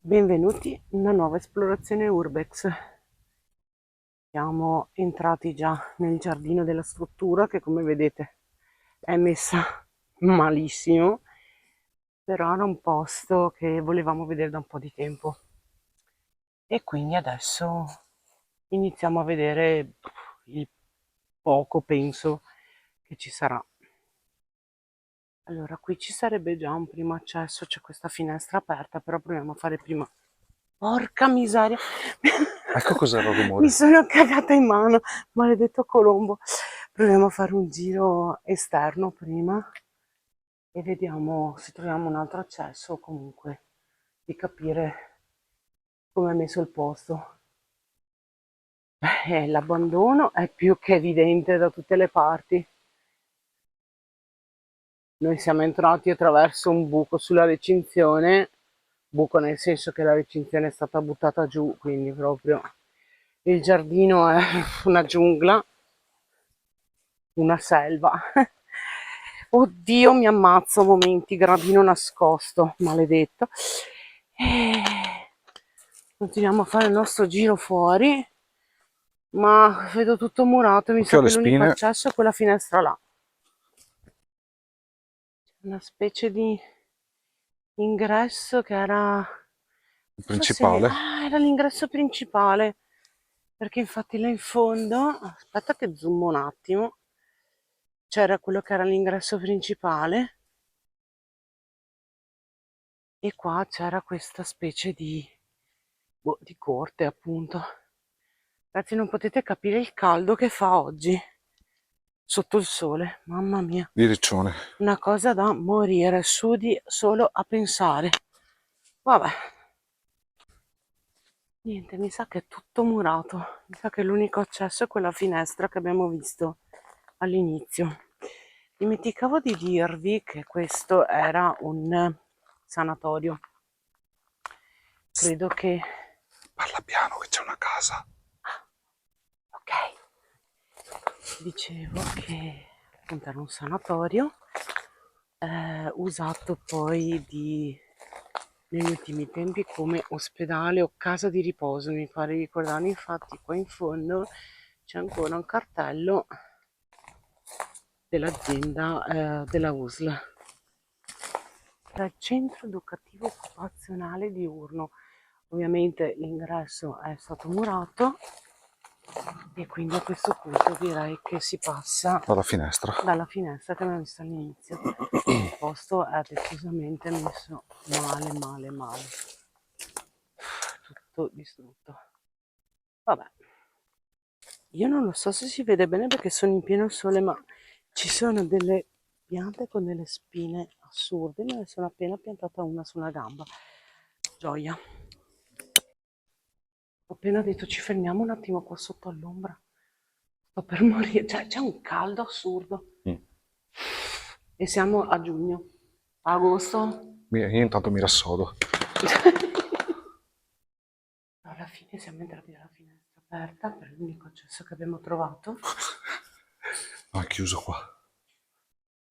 Benvenuti in una nuova esplorazione Urbex. Siamo entrati già nel giardino della struttura che, come vedete, è messa malissimo, però era un posto che volevamo vedere da un po' di tempo e quindi adesso iniziamo a vedere il poco, penso, che ci sarà. Allora, qui ci sarebbe già un primo accesso, c'è questa finestra aperta, però proviamo a fare prima. Porca miseria! Ecco cos'era il Mi rumore. sono cagata in mano, maledetto Colombo. Proviamo a fare un giro esterno prima e vediamo se troviamo un altro accesso o comunque di capire come è messo il posto. L'abbandono è più che evidente da tutte le parti. Noi siamo entrati attraverso un buco sulla recinzione, buco nel senso che la recinzione è stata buttata giù, quindi proprio il giardino è una giungla, una selva. Oddio, mi ammazzo a momenti, gradino nascosto, maledetto. E continuiamo a fare il nostro giro fuori, ma vedo tutto murato, mi Occhio sa alle che l'unico spine, accesso è quella finestra là. Una specie di ingresso che era, il forse, principale. era l'ingresso principale, perché infatti là in fondo, aspetta che zoom un attimo, c'era quello che era l'ingresso principale e qua c'era questa specie di corte, appunto. Ragazzi, non potete capire il caldo che fa oggi sotto il sole, mamma mia, Di riccione. una cosa da morire, sudi solo a pensare. Vabbè, niente, mi sa che è tutto murato, mi sa che l'unico accesso è quella finestra che abbiamo visto all'inizio. Dimenticavo di dirvi che questo era un sanatorio. Credo che... Parla piano che c'è una casa. Ok, dicevo che appunto era un sanatorio usato poi negli ultimi tempi come ospedale o casa di riposo, mi pare di ricordare. Infatti qua in fondo c'è ancora un cartello dell'azienda della USL, dal centro educativo occupazionale diurno. Ovviamente l'ingresso è stato murato e quindi a questo punto direi che si passa Dalla finestra. dalla finestra che abbiamo visto all'inizio. Il posto è decisamente messo male, male, male. Tutto distrutto. Vabbè, io non lo so se si vede bene perché sono in pieno sole, ma ci sono delle piante con delle spine assurde. Me ne sono appena piantata una su una gamba. Gioia. Ho appena detto ci fermiamo un attimo qua sotto all'ombra. Sto per morire. Cioè, c'è un caldo assurdo. Mm. E siamo a giugno. Agosto. Io intanto mi rassodo. Alla fine siamo entrati dalla finestra aperta per l'unico accesso che abbiamo trovato. No, è chiuso qua.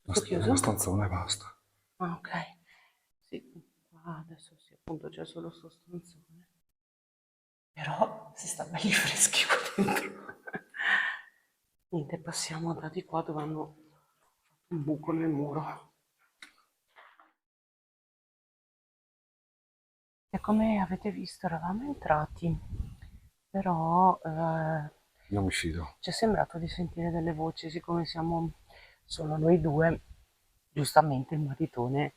Tutto È una chiuso? stanzone e basta. Ah, ok. Sì, qua adesso sì, appunto c'è solo sto stanzone. Però si sta belli freschi qua dentro. Niente, passiamo da di qua dove hanno un buco nel muro. E come avete visto eravamo entrati, però Io mi fido. ci è sembrato di sentire delle voci, siccome siamo solo noi due, giustamente il maritone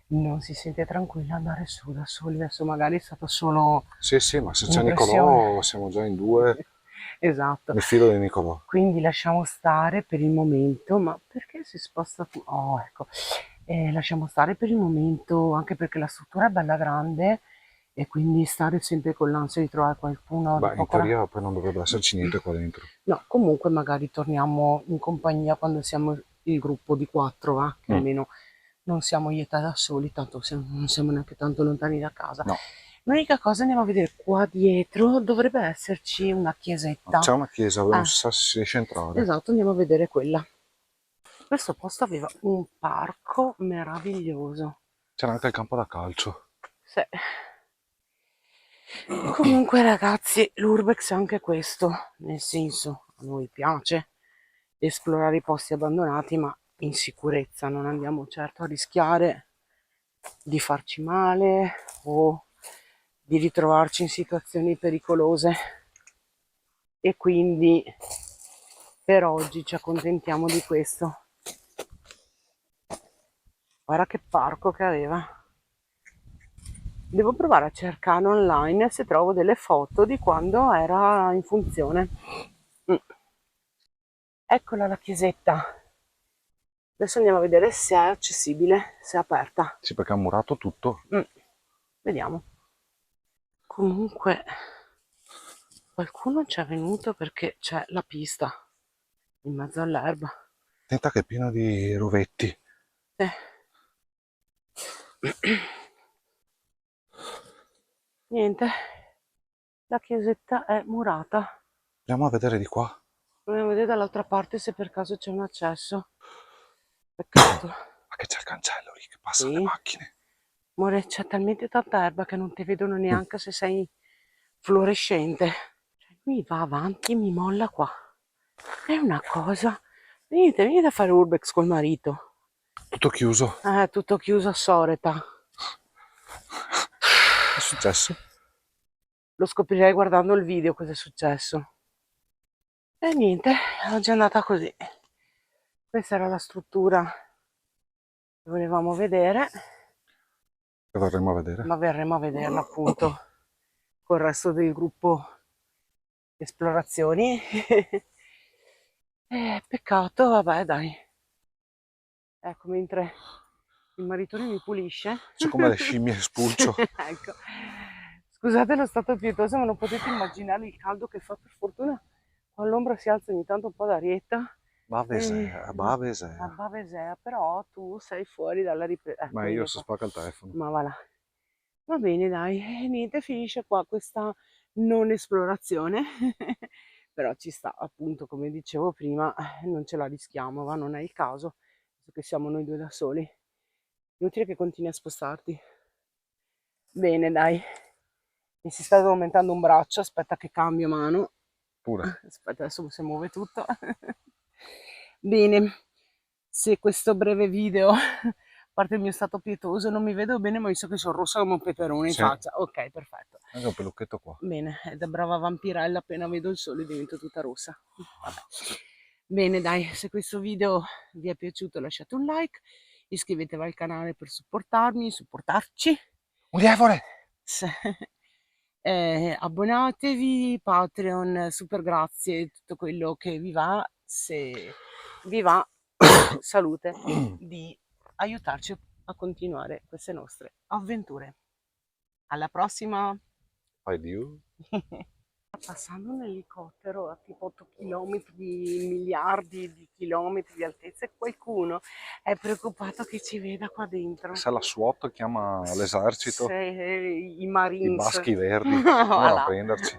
non si sente tranquillo ad andare su da soli, adesso magari è stata solo Sì, sì, ma se c'è un'impressione. Nicolò siamo già in due. Esatto. Mi fido di Nicolò. Quindi lasciamo stare per il momento, ma perché si sposta? Oh, ecco. Lasciamo stare per il momento, anche perché la struttura è bella grande e quindi stare sempre con l'ansia di trovare qualcuno di Beh, in poco teoria poi non dovrebbe esserci niente qua dentro. No, comunque magari torniamo in compagnia quando siamo il gruppo di quattro, va? Che Mm. almeno non siamo io e te da soli, tanto non siamo neanche tanto lontani da casa. No, L'unica cosa andiamo a vedere qua dietro, dovrebbe esserci una chiesetta. c'è una chiesa dove non Eh, si sa se si riesce a entrare. esatto, andiamo a vedere quella. Questo posto aveva un parco meraviglioso. C'era anche il campo da calcio. Sì. Comunque ragazzi, l'Urbex è anche questo, nel senso, a noi piace esplorare i posti abbandonati, ma in sicurezza, non andiamo certo a rischiare di farci male o di ritrovarci in situazioni pericolose, e quindi per oggi ci accontentiamo di questo. Guarda che parco che aveva. Devo provare a cercare online se trovo delle foto di quando era in funzione. Eccola la chiesetta. Adesso andiamo a vedere se è accessibile, se è aperta. Sì, perché ha murato tutto. Vediamo. Comunque qualcuno ci è venuto perché c'è la pista in mezzo all'erba. Attenta che è pieno di rovetti. Niente, la chiesetta è murata. Andiamo a vedere di qua. Andiamo a vedere dall'altra parte se per caso c'è un accesso. Peccato. Ma che c'è il cancello lì che passano Sì. le macchine. Amore, c'è talmente tanta erba che non ti vedono neanche se sei fluorescente. Cioè, lui va avanti e mi molla qua. È una cosa. Venite a fare Urbex col marito. Tutto chiuso. Tutto chiuso a Soreta. Che è successo? Lo scoprirei guardando il video cosa è successo. E niente, oggi è andata così. Questa era la struttura che volevamo vedere, Che vorremmo a vedere. ma verremo a vederla appunto col resto del gruppo esplorazioni. Peccato, vabbè dai. Ecco, mentre il maritone mi pulisce. C'è come le scimmie spulcio. Ecco. Scusate lo stato pietoso, ma non potete immaginare il caldo che fa. Per fortuna all'ombra si alza ogni tanto un po' d'arietta. Bavesea, A Bavesea. Bavesea, però tu sei fuori dalla ripresa. Ma io si spacca il telefono. Ma va là. Va bene, dai, e niente, finisce qua questa non esplorazione. Però ci sta, appunto, come dicevo prima, non ce la rischiamo, va, non è il caso, visto che siamo noi due da soli. Inutile che continui a spostarti. Bene, dai. Mi si sta addormentando un braccio, aspetta che cambio mano. Pure. Aspetta, adesso si muove tutto. Bene, se questo breve video, a parte il mio stato pietoso, non mi vedo bene, ma visto che sono rossa come un peperone in Sì. faccia. Ok, perfetto. Anche un pelucchetto qua. Bene, da brava vampirella appena vedo il sole divento tutta rossa. Vabbè. Bene, dai, se questo video vi è piaciuto lasciate un like, iscrivetevi al canale per supportarci. Un diavolo! Abbonatevi, Patreon, super grazie, tutto quello che vi va, se vi va, salute, di aiutarci a continuare queste nostre avventure. Alla prossima! Addio. Passando un elicottero a tipo 8 km di miliardi di chilometri di altezza e qualcuno è preoccupato che ci veda qua dentro. Se la SWAT chiama l'esercito, I i Marines. baschi verdi, vengono a prenderci.